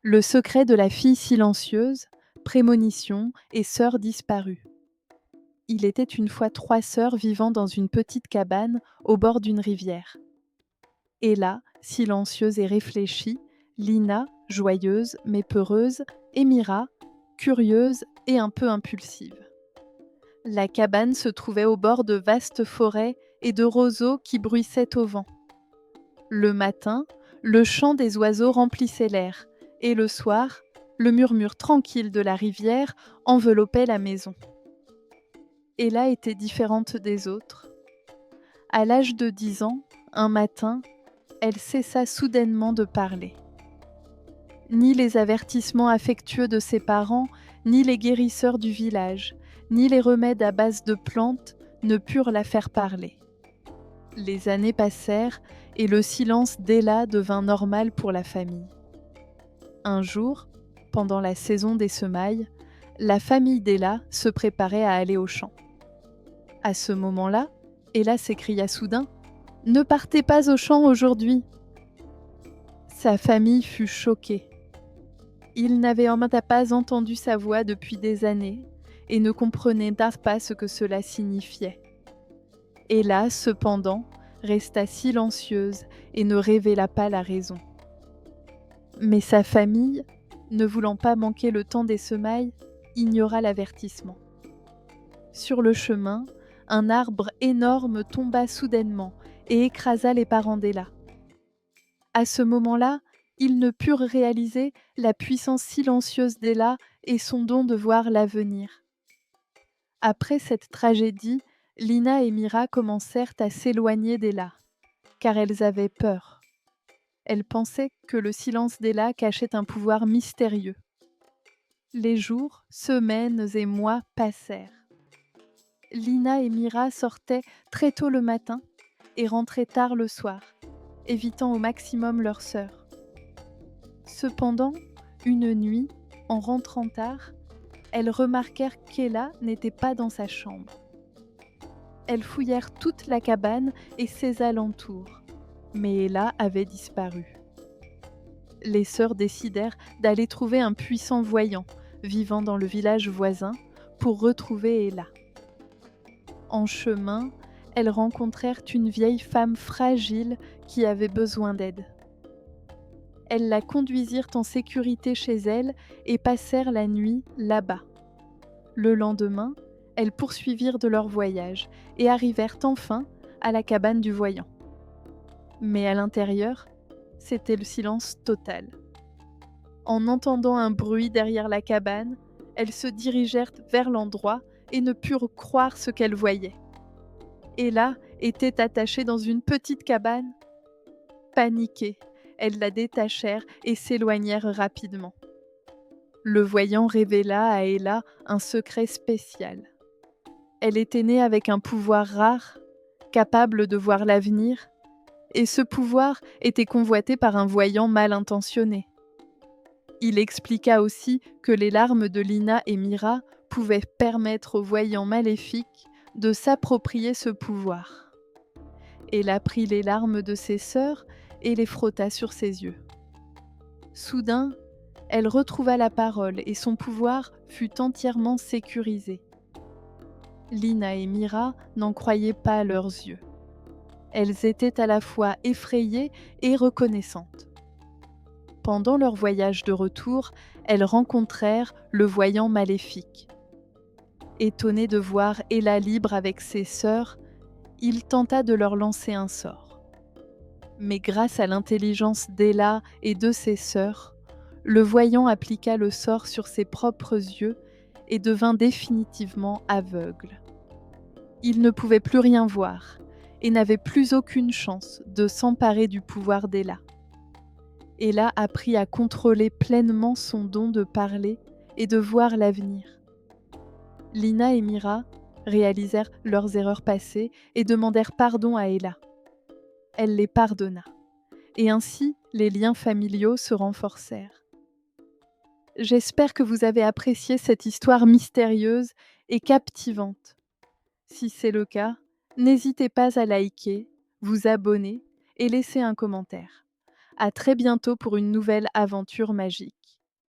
Le secret de la fille silencieuse, prémonition et sœur disparue. Il était une fois 3 sœurs vivant dans une petite cabane au bord d'une rivière. Ella, silencieuse et réfléchie, Lina, joyeuse mais peureuse, et Mira, curieuse et un peu impulsive. La cabane se trouvait au bord de vastes forêts et de roseaux qui bruissaient au vent. Le matin, le chant des oiseaux remplissait l'air, et le soir, le murmure tranquille de la rivière enveloppait la maison. Ella était différente des autres. À l'âge de 10 ans, un matin, elle cessa soudainement de parler. Ni les avertissements affectueux de ses parents, ni les guérisseurs du village, ni les remèdes à base de plantes ne purent la faire parler. Les années passèrent et le silence d'Ella devint normal pour la famille. Un jour, pendant la saison des semailles, la famille d'Ella se préparait à aller au champ. À ce moment-là, Ella s'écria soudain : « Ne partez pas au champ aujourd'hui !» Sa famille fut choquée. Ils n'avaient pas entendu sa voix depuis des années et ne comprenaient pas ce que cela signifiait. Ella, cependant, resta silencieuse et ne révéla pas la raison. Mais sa famille, ne voulant pas manquer le temps des semailles, ignora l'avertissement. Sur le chemin, un arbre énorme tomba soudainement et écrasa les parents d'Ella. À ce moment-là, ils ne purent réaliser la puissance silencieuse d'Ella et son don de voir l'avenir. Après cette tragédie, Lina et Mira commencèrent à s'éloigner d'Ella, car elles avaient peur. Elles pensaient que le silence d'Ella cachait un pouvoir mystérieux. Les jours, semaines et mois passèrent. Lina et Mira sortaient très tôt le matin et rentraient tard le soir, évitant au maximum leur sœur. Cependant, une nuit, en rentrant tard, elles remarquèrent qu'Ella n'était pas dans sa chambre. Elles fouillèrent toute la cabane et ses alentours, mais Ella avait disparu. Les sœurs décidèrent d'aller trouver un puissant voyant vivant dans le village voisin pour retrouver Ella. En chemin, elles rencontrèrent une vieille femme fragile qui avait besoin d'aide. Elles la conduisirent en sécurité chez elle et passèrent la nuit là-bas. Le lendemain, elles poursuivirent de leur voyage et arrivèrent enfin à la cabane du voyant. Mais à l'intérieur, c'était le silence total. En entendant un bruit derrière la cabane, elles se dirigèrent vers l'endroit et ne purent croire ce qu'elles voyaient. Ella était attachée dans une petite cabane. Paniquées, elles la détachèrent et s'éloignèrent rapidement. Le voyant révéla à Ella un secret spécial. Elle était née avec un pouvoir rare, capable de voir l'avenir, et ce pouvoir était convoité par un voyant mal intentionné. Il expliqua aussi que les larmes de Lina et Mira pouvaient permettre au voyant maléfique de s'approprier ce pouvoir. Ella prit les larmes de ses sœurs et les frotta sur ses yeux. Soudain, elle retrouva la parole et son pouvoir fut entièrement sécurisé. Lina et Mira n'en croyaient pas leurs yeux. Elles étaient à la fois effrayées et reconnaissantes. Pendant leur voyage de retour, elles rencontrèrent le voyant maléfique. Étonné de voir Ella libre avec ses sœurs, il tenta de leur lancer un sort. Mais grâce à l'intelligence d'Ella et de ses sœurs, le voyant appliqua le sort sur ses propres yeux et devint définitivement aveugle. Il ne pouvait plus rien voir et n'avait plus aucune chance de s'emparer du pouvoir d'Ella. Ella apprit à contrôler pleinement son don de parler et de voir l'avenir. Lina et Mira réalisèrent leurs erreurs passées et demandèrent pardon à Ella. Elle les pardonna, et ainsi les liens familiaux se renforcèrent. J'espère que vous avez apprécié cette histoire mystérieuse et captivante. Si c'est le cas, n'hésitez pas à liker, vous abonner et laisser un commentaire. À très bientôt pour une nouvelle aventure magique.